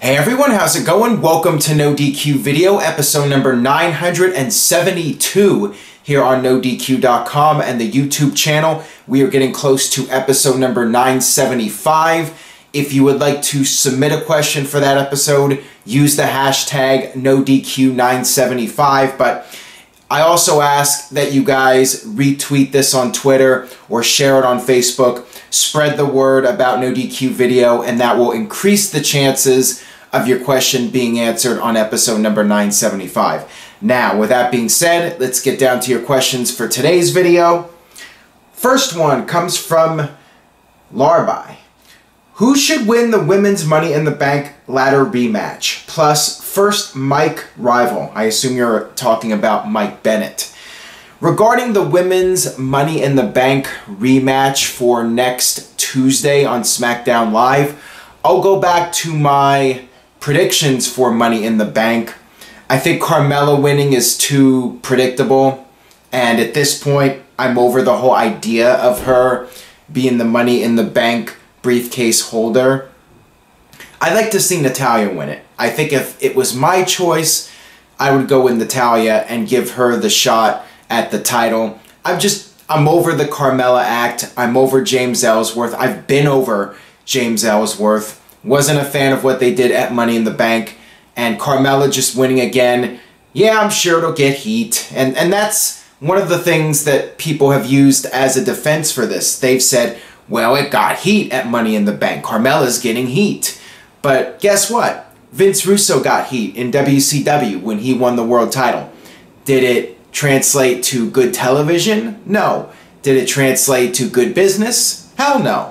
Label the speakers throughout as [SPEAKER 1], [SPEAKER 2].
[SPEAKER 1] Hey everyone, how's it going? Welcome to NoDQ Video, episode number 972 here on NoDQ.com and the YouTube channel. We are getting close to episode number 975. If you would like to submit a question for that episode, use the hashtag NoDQ975. But I also ask that you guys retweet this on Twitter or share it on Facebook. Spread the word about NoDQ Video, and that will increase the chances of your question being answered on episode number 975. Now, with that being said, let's get down to your questions for today's video. First one comes from Larby. Who should win the Women's Money in the Bank ladder rematch? Plus, first Mike rival. I assume you're talking about Mike Bennett. Regarding the Women's Money in the Bank rematch for next Tuesday on Smackdown Live, I'll go back to my predictions for Money in the Bank. I think Carmella winning is too predictable, and at this point, I'm over the whole idea of her being the Money in the Bank briefcase holder. I'd like to see Natalya win it. I think if it was my choice, I would go with Natalya and give her the shot at the title. I'm over the Carmella act. I'm over James Ellsworth. I've been over James Ellsworth. Wasn't a fan of what they did at Money in the Bank. And Carmella just winning again, yeah, I'm sure it'll get heat. And that's one of the things that people have used as a defense for this. They've said, well, it got heat at Money in the Bank. Carmella's getting heat. But guess what? Vince Russo got heat in WCW when he won the world title. Did it translate to good television? No. Did it translate to good business? Hell no.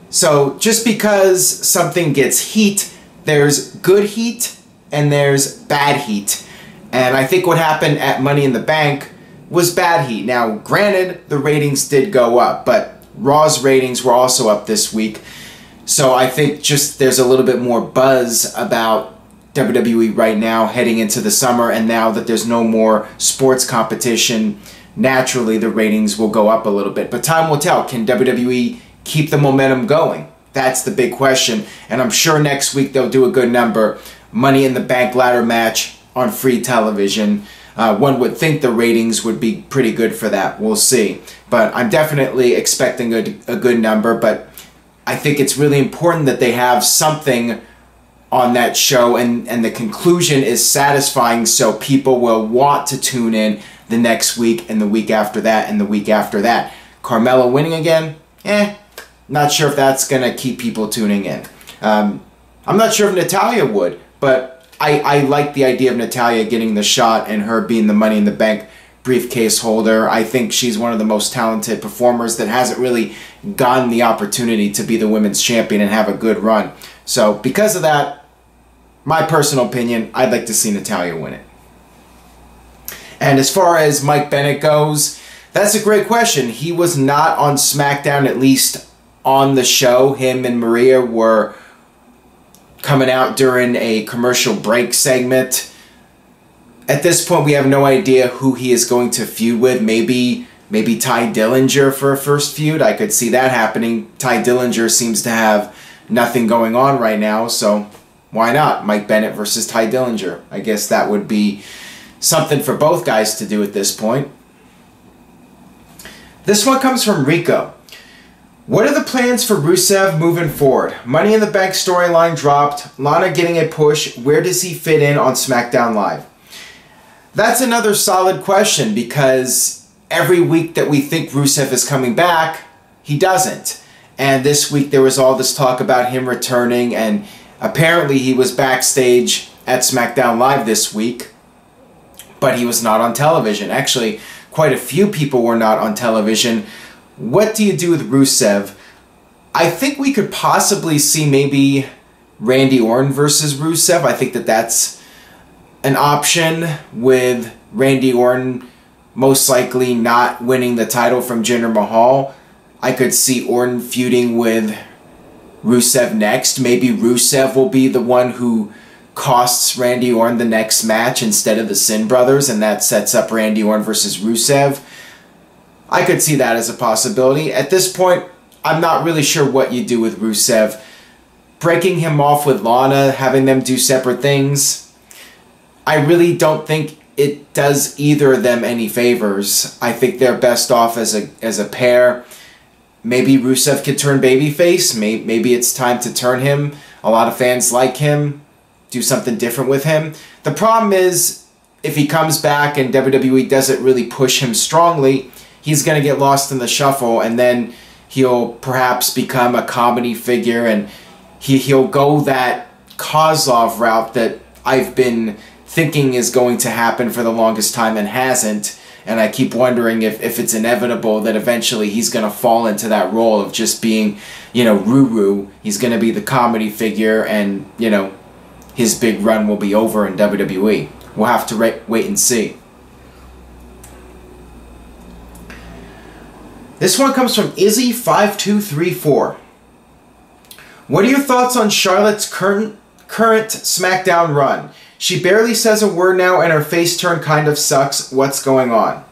[SPEAKER 1] So just because something gets heat, there's good heat and there's bad heat. And I think what happened at Money in the Bank was bad heat. Now, granted, the ratings did go up, but Raw's ratings were also up this week. So I think just there's a little bit more buzz about WWE right now heading into the summer, and now that there's no more sports competition, naturally the ratings will go up a little bit. But time will tell. Can WWE keep the momentum going? That's the big question, and I'm sure next week they'll do a good number. Money in the Bank ladder match on free television. One would think the ratings would be pretty good for that. We'll see. But I'm definitely expecting a good number, but I think it's really important that they have something on that show, and the conclusion is satisfying so people will want to tune in the next week and the week after that and the week after that. Carmella winning again? Not sure if that's going to keep people tuning in. I'm not sure if Natalya would, but I like the idea of Natalya getting the shot and her being the Money in the Bank briefcase holder. I think she's one of the most talented performers that hasn't really gotten the opportunity to be the women's champion and have a good run. So because of that, my personal opinion, I'd like to see Natalya win it. And as far as Mike Bennett goes, that's a great question. He was not on SmackDown, at least on the show. Him and Maria were coming out during a commercial break segment. At this point, we have no idea who he is going to feud with. Maybe Ty Dillinger for a first feud. I could see that happening. Ty Dillinger seems to have nothing going on right now, so why not? Mike Bennett versus Ty Dillinger. I guess that would be something for both guys to do at this point. This one comes from Rico. What are the plans for Rusev moving forward? Money in the Bank storyline dropped. Lana getting a push. Where does he fit in on SmackDown Live? That's another solid question, because every week that we think Rusev is coming back, he doesn't. And this week there was all this talk about him returning, and apparently he was backstage at SmackDown Live this week, but he was not on television. Actually, quite a few people were not on television. What do you do with Rusev? I think we could possibly see maybe Randy Orton versus Rusev. I think that that's an option, with Randy Orton most likely not winning the title from Jinder Mahal. I could see Orton feuding with Rusev next. Maybe Rusev will be the one who costs Randy Orton the next match instead of the Sin Brothers, and that sets up Randy Orton versus Rusev. I could see that as a possibility. At this point, I'm not really sure what you do with Rusev. breaking him off with Lana, having them do separate things, I really don't think it does either of them any favors. I think they're best off as a pair. Maybe Rusev could turn babyface. Maybe it's time to turn him. A lot of fans like him. Do something different with him. The problem is, if he comes back and WWE doesn't really push him strongly, he's going to get lost in the shuffle, and then he'll perhaps become a comedy figure, and he'll go that Kozlov route that I've been thinking is going to happen for the longest time and hasn't. And I keep wondering if it's inevitable that eventually he's going to fall into that role of just being, you know, Ruru. He's going to be the comedy figure, and, you know, his big run will be over in WWE. We'll have to wait and see. This one comes from Izzy5234. What are your thoughts on Charlotte's current SmackDown run? She barely says a word now, and her face turn kind of sucks. What's going on?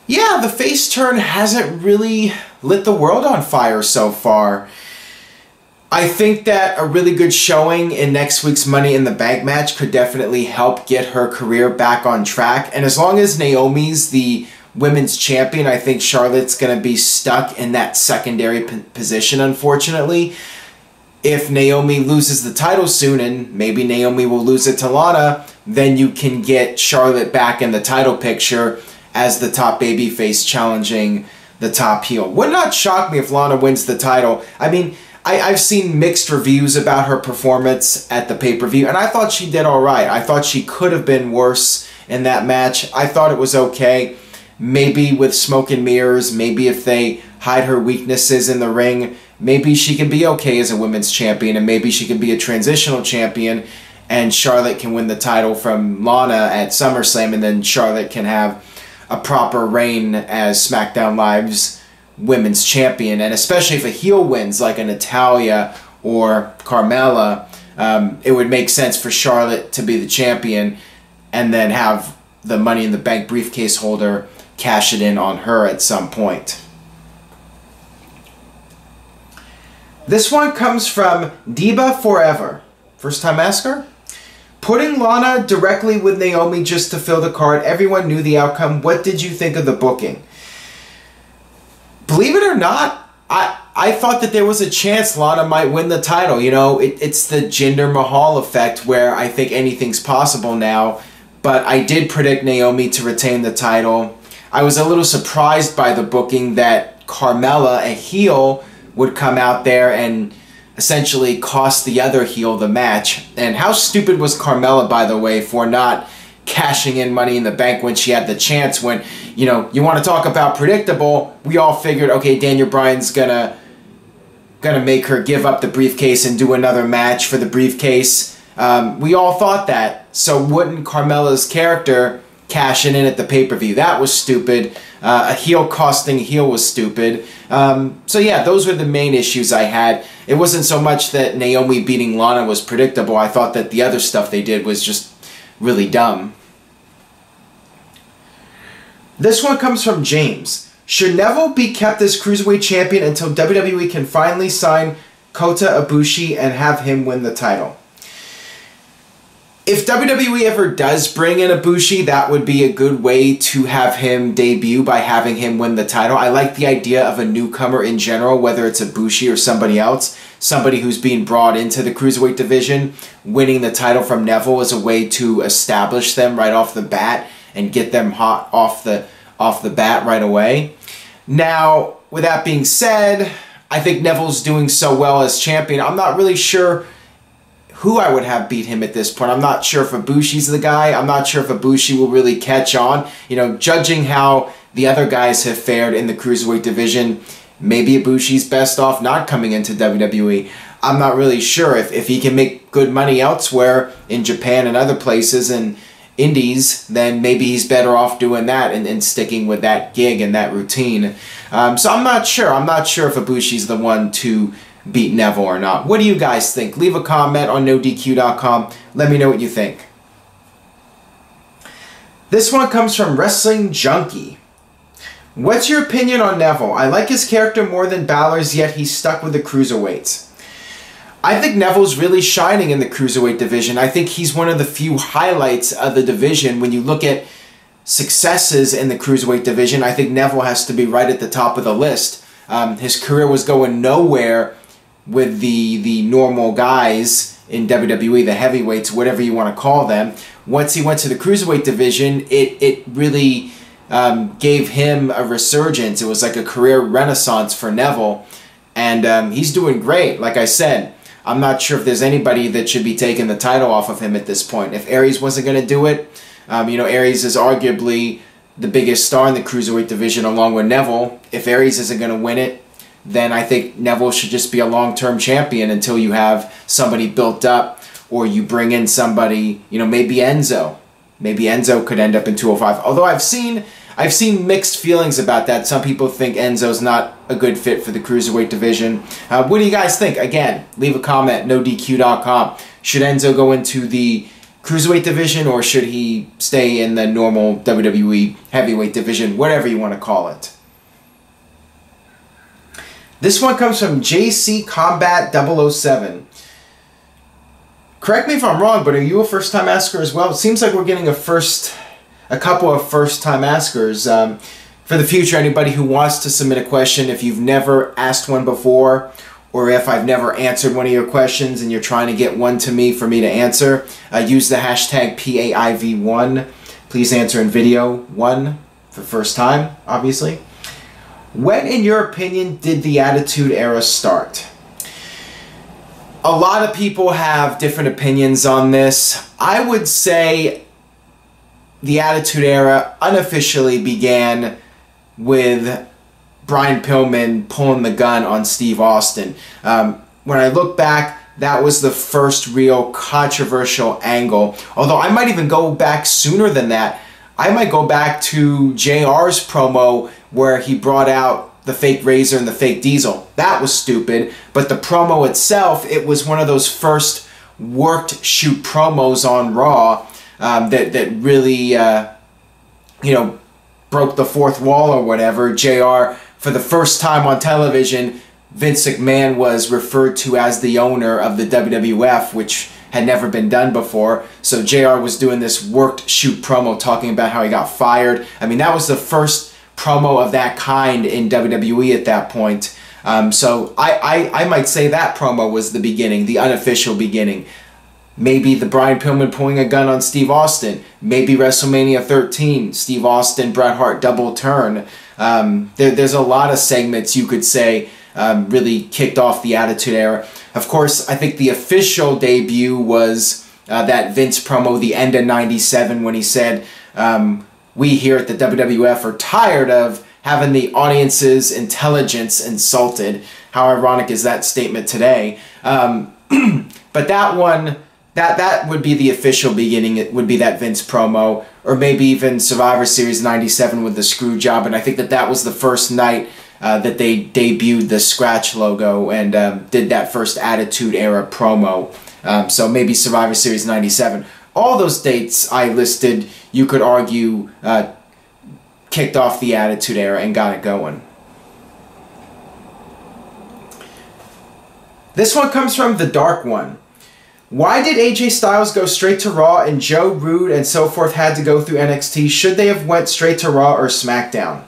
[SPEAKER 1] Yeah, the face turn hasn't really lit the world on fire so far. I think that a really good showing in next week's Money in the Bank match could definitely help get her career back on track. And as long as Naomi's the women's champion, I think Charlotte's going to be stuck in that secondary position, unfortunately. If Naomi loses the title soon, and maybe Naomi will lose it to Lana, then you can get Charlotte back in the title picture as the top babyface challenging the top heel. Would not shock me if Lana wins the title. I mean, I've seen mixed reviews about her performance at the pay-per-view, and I thought she did all right. I thought she could have been worse in that match. I thought it was okay. Maybe with smoke and mirrors, maybe if they hide her weaknesses in the ring, maybe she can be okay as a women's champion, and maybe she can be a transitional champion, and Charlotte can win the title from Lana at SummerSlam, and then Charlotte can have a proper reign as SmackDown Live's women's champion. And especially if a heel wins, like a Natalya or Carmella, it would make sense for Charlotte to be the champion and then have the Money in the Bank briefcase holder cash it in on her at some point. This one comes from Diva Forever. First time asker? Putting Lana directly with Naomi just to fill the card. Everyone knew the outcome. What did you think of the booking? Believe it or not, I thought that there was a chance Lana might win the title. You know, it's the Jinder Mahal effect where I think anything's possible now. But I did predict Naomi to retain the title. I was a little surprised by the booking that Carmella, a heel, would come out there and essentially cost the other heel the match. And how stupid was Carmella, by the way, for not cashing in Money in the Bank when she had the chance? When, you know, you want to talk about predictable, we all figured, okay, Daniel Bryan's gonna make her give up the briefcase and do another match for the briefcase. We all thought that. So wouldn't Carmella's character cash in at the pay-per-view? That was stupid. A heel costing a heel was stupid. So yeah, those were the main issues I had. It wasn't so much that Naomi beating Lana was predictable. I thought that the other stuff they did was just really dumb. This one comes from James. Should Neville be kept as Cruiserweight Champion until WWE can finally sign Kota Ibushi and have him win the title? If WWE ever does bring in Ibushi, that would be a good way to have him debut by having him win the title. I like the idea of a newcomer in general, whether it's Ibushi or somebody else, somebody who's being brought into the Cruiserweight division. Winning the title from Neville is a way to establish them right off the bat and get them hot off the bat right away. Now, with that being said, I think Neville's doing so well as champion. I'm not really sure who I would have beat him at this point. I'm not sure if Ibushi's the guy. I'm not sure if Ibushi will really catch on. You know, judging how the other guys have fared in the Cruiserweight division, maybe Ibushi's best off not coming into WWE. I'm not really sure if he can make good money elsewhere in Japan and other places and indies, then maybe he's better off doing that and sticking with that gig and that routine. So I'm not sure. I'm not sure if Ibushi's the one to beat Neville or not. What do you guys think? Leave a comment on NoDQ.com. Let me know what you think. This one comes from Wrestling Junkie. What's your opinion on Neville? I like his character more than Balor's, yet he's stuck with the Cruiserweights. I think Neville's really shining in the cruiserweight division. I think he's one of the few highlights of the division. When you look at successes in the cruiserweight division, I think Neville has to be right at the top of the list. His career was going nowhere with the normal guys in WWE, the heavyweights, whatever you want to call them. Once he went to the cruiserweight division, it really gave him a resurgence. It was like a career renaissance for Neville, and he's doing great. Like I said, I'm not sure if there's anybody that should be taking the title off of him at this point. If Aries wasn't going to do it, Aries is arguably the biggest star in the cruiserweight division along with Neville. If Aries isn't going to win it, then I think Neville should just be a long-term champion until you have somebody built up, or you bring in somebody, maybe Enzo. Maybe Enzo could end up in 205. Although I've seen mixed feelings about that. Some people think Enzo's not a good fit for the cruiserweight division. What do you guys think? Again, leave a comment, NoDQ.com. Should Enzo go into the cruiserweight division, or should he stay in the normal WWE heavyweight division, whatever you want to call it? This one comes from JC Combat 007. Correct me if I'm wrong, but are you a first-time asker as well? It seems like we're getting a couple of first-time askers. For the future, anybody who wants to submit a question, if you've never asked one before, or if I've never answered one of your questions and you're trying to get one to me for me to answer, use the hashtag PAIV1. Please answer in video 1 for first time, obviously. When, in your opinion, did the Attitude Era start? A lot of people have different opinions on this. I would say the Attitude Era unofficially began with Brian Pillman pulling the gun on Steve Austin. When I look back, that was the first real controversial angle. Although I might even go back sooner than that. I might go back to JR's promo where he brought out the fake Razor and the fake Diesel. That was stupid. But the promo itself, it was one of those first worked shoot promos on Raw that really, broke the fourth wall or whatever. JR, for the first time on television, Vince McMahon was referred to as the owner of the WWF, which had never been done before. So JR was doing this worked shoot promo talking about how he got fired. I mean, that was the first promo of that kind in WWE at that point. So I might say that promo was the beginning, the unofficial beginning. Maybe the Brian Pillman pulling a gun on Steve Austin. Maybe WrestleMania 13, Steve Austin, Bret Hart double turn. There's a lot of segments you could say really kicked off the Attitude Era. Of course, I think the official debut was that Vince promo, the end of '97, when he said, we here at the WWF are tired of having the audience's intelligence insulted. How ironic is that statement today? But that one, that would be the official beginning. It would be that Vince promo, or maybe even Survivor Series '97 with the screw job. And I think that was the first night that they debuted the scratch logo and did that first Attitude Era promo. So maybe Survivor Series '97. All those dates I listed, you could argue, kicked off the Attitude Era and got it going. This one comes from The Dark One. Why did AJ Styles go straight to Raw and Joe, Rude, and so forth had to go through NXT? Should they have went straight to Raw or SmackDown?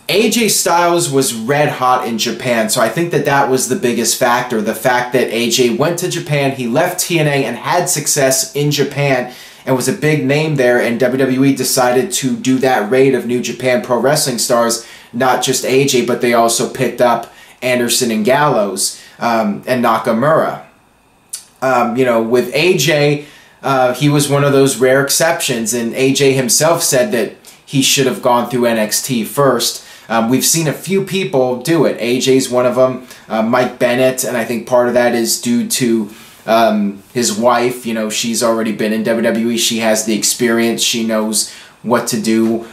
[SPEAKER 1] AJ Styles was red hot in Japan, so I think that was the biggest factor. The fact that AJ went to Japan, he left TNA and had success in Japan and was a big name there, and WWE decided to do that raid of New Japan Pro Wrestling stars, not just AJ, but they also picked up Anderson and Gallows and Nakamura. With AJ, he was one of those rare exceptions, and AJ himself said that he should have gone through NXT first. We've seen a few people do it. AJ's one of them, Mike Bennett, and I think part of that is due to his wife. She's already been in WWE. She has the experience. She knows what to do,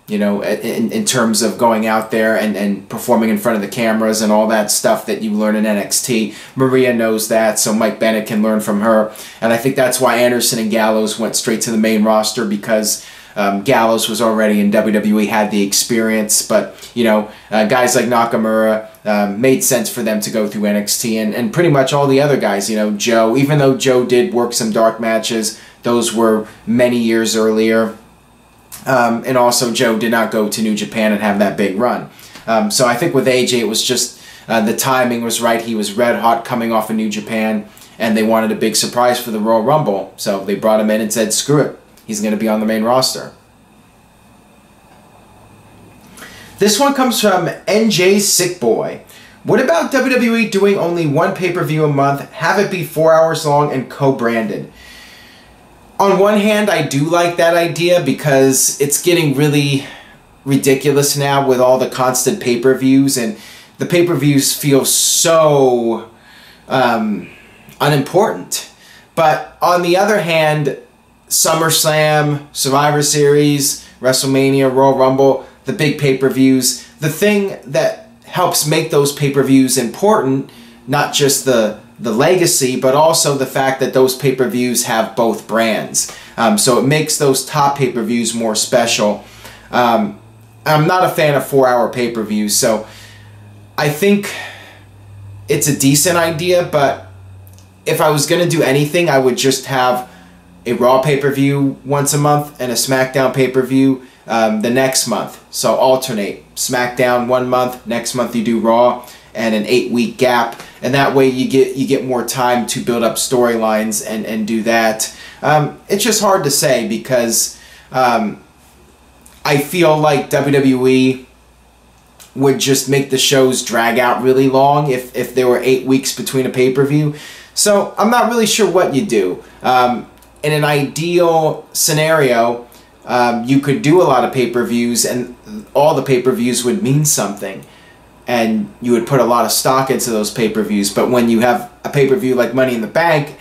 [SPEAKER 1] in terms of going out there and performing in front of the cameras and all that stuff that you learn in NXT. Maria knows that, so Mike Bennett can learn from her. And I think that's why Anderson and Gallows went straight to the main roster, because Gallows was already in WWE, had the experience, but guys like Nakamura, made sense for them to go through NXT, and pretty much all the other guys, Joe, even though Joe did work some dark matches, those were many years earlier, and also Joe did not go to New Japan and have that big run. So I think with AJ, it was just the timing was right. He was red hot coming off of New Japan, and they wanted a big surprise for the Royal Rumble, so they brought him in and said, screw it, he's going to be on the main roster. This one comes from NJ Sickboy. What about WWE doing only one pay-per-view a month, have it be 4 hours long and co-branded? On one hand, I do like that idea because it's getting really ridiculous now with all the constant pay-per-views, and the pay-per-views feel so unimportant. But on the other hand, SummerSlam, Survivor Series, WrestleMania, Royal Rumble, the big pay-per-views, the thing that helps make those pay-per-views important, not just the legacy, but also the fact that those pay-per-views have both brands. So it makes those top pay-per-views more special. I'm not a fan of 4-hour pay-per-views, so I think it's a decent idea, but if I was going to do anything, I would just have a Raw pay-per-view once a month and a SmackDown pay-per-view the next month. So alternate. SmackDown 1 month, next month you do Raw, and an 8-week gap. And that way you get more time to build up storylines and do that. It's just hard to say because I feel like WWE would just make the shows drag out really long if there were 8 weeks between a pay-per-view. So I'm not really sure what you do. In an ideal scenario, you could do a lot of pay-per-views and all the pay-per-views would mean something. And you would put a lot of stock into those pay-per-views. But when you have a pay-per-view like Money in the Bank,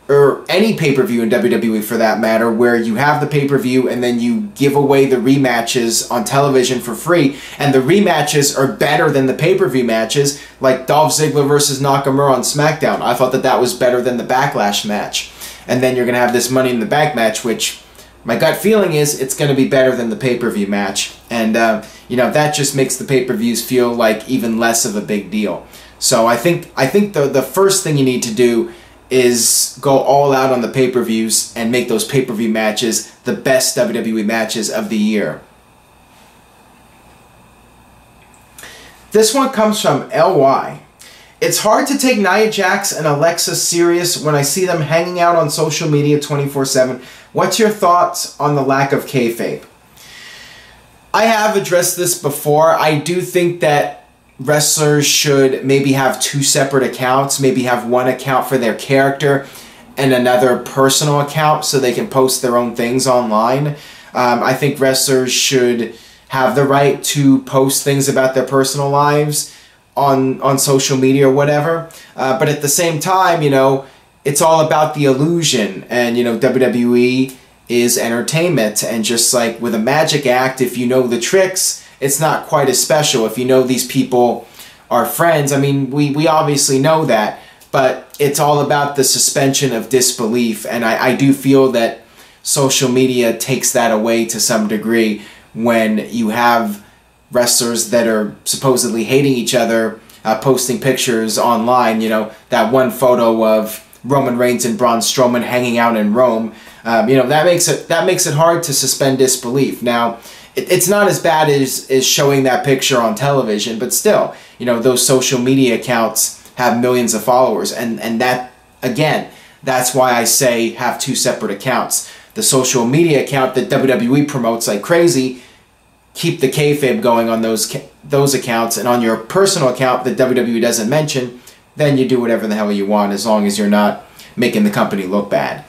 [SPEAKER 1] or any pay-per-view in WWE for that matter, where you have the pay-per-view and then you give away the rematches on television for free, and the rematches are better than the pay-per-view matches, like Dolph Ziggler versus Nakamura on Smackdown. I thought that was better than the Backlash match. And then you're going to have this Money in the Bank match, which my gut feeling is it's going to be better than the pay-per-view match. And, that just makes the pay-per-views feel like even less of a big deal. So I think the first thing you need to do is go all out on the pay-per-views and make those pay-per-view matches the best WWE matches of the year. This one comes from LY. It's hard to take Nia Jax and Alexa serious when I see them hanging out on social media 24/7. What's your thoughts on the lack of kayfabe? I have addressed this before. I do think that wrestlers should maybe have 2 separate accounts, maybe have one account for their character and another personal account so they can post their own things online. I think wrestlers should have the right to post things about their personal lives on social media or whatever. But at the same time, it's all about the illusion, and WWE is entertainment, and just like with a magic act, if you know the tricks, it's not quite as special. If you know these people are friends, I mean, we obviously know that, but it's all about the suspension of disbelief, and I do feel that social media takes that away to some degree when you have wrestlers that are supposedly hating each other, posting pictures online, that one photo of Roman Reigns and Braun Strowman hanging out in Rome, that makes it hard to suspend disbelief. Now, it's not as bad as showing that picture on television, but still, those social media accounts have millions of followers, and that, again, that's why I say have 2 separate accounts. The social media account that WWE promotes like crazy, keep the kayfabe going on those accounts, and on your personal account that WWE doesn't mention, then you do whatever the hell you want as long as you're not making the company look bad.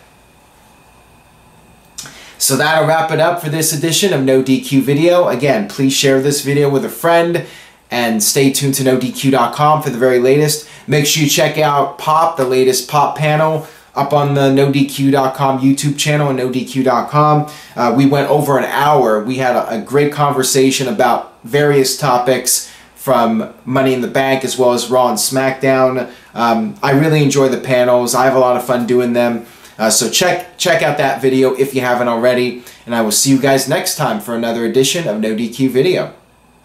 [SPEAKER 1] So that'll wrap it up for this edition of NoDQ Video. Again, please share this video with a friend and stay tuned to NoDQ.com for the very latest. Make sure you check out Pop, the latest Pop panel, up on the NoDQ.com YouTube channel and NoDQ.com. We went over an hour. We had a great conversation about various topics from Money in the Bank as well as Raw and SmackDown. I really enjoy the panels. I have a lot of fun doing them. So check out that video if you haven't already, and I will see you guys next time for another edition of No DQ Video.